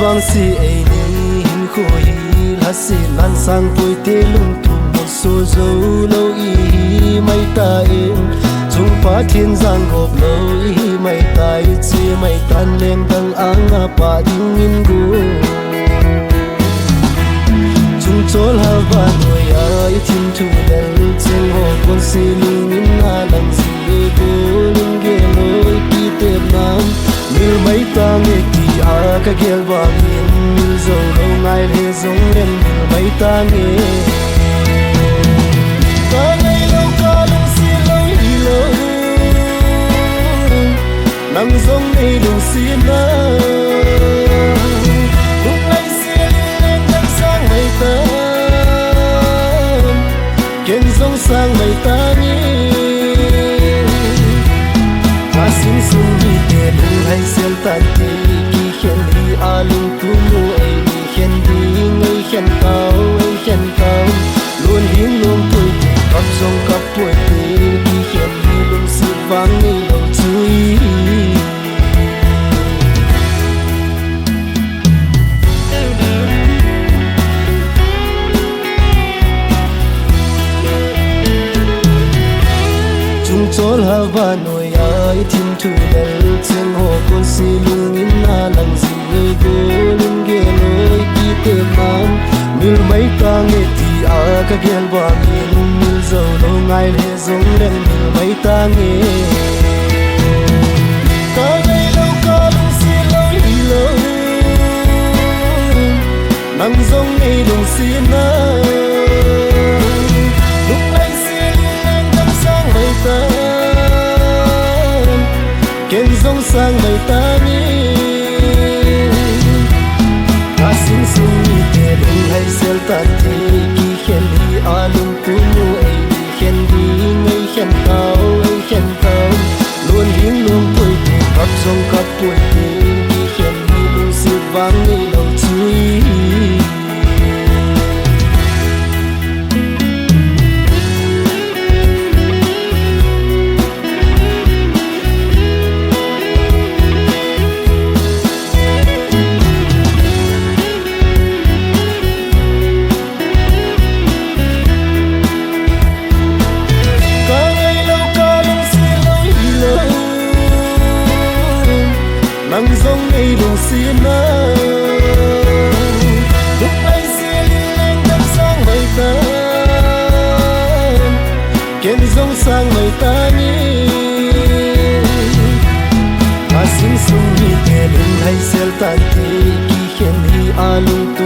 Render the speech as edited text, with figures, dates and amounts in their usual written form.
vang si ai ni hin khoi la si lan sang poi te lung tum mo so zo lo i mai ta em chung pa thiên giang gop lo i mai tai chi mai tan leng dang anga pa ding in gu chung chol ha ba no ya i thim thu del cheng ho kon si lung in na lang si go lung ge lo i pi te nam mil mai ta nge ti a ka gel ba min mil zo lo ngai le zong len mil mai ta nge ta ngai lo ka lung si lo i lo nang zong nei lung si na lung lai si len nang sang mai ta ken zong sang mai ta nge sin sung di te lung hai sel tan ti ki khen di a lung tu mu ai ni khen di ngai khen tao luôn hin lung tui ti kap song kap pui ti ki khen di lung si vang ni lo chui chung chol ha va noi ai thim thu del cheng ho kon si lung in na lang si nge go lung ge loi ki te mam mil mai ta nge ti a ka gel ba min mil zo lo ngai le zong reng mil mai ta nge ka ngai lo ka lung si lo i lo nang zong nei lung si na lung lai si leng dang sang mai ta ken zong sang mai ta ni ta sin sung ni te lung hai sel ta ti ki khen di a lung tu mu ai ni khen di ngai khen tao luôn hin lung pui ti kap zong kap pui ti ki khen di lung si vang ni lo chui nang zong nei lung si na lúc ai si leng dang sang mai ta ken zong sang mai ta ni a sin sung ni te lung hai sel ta ti ki khen hi a lung tu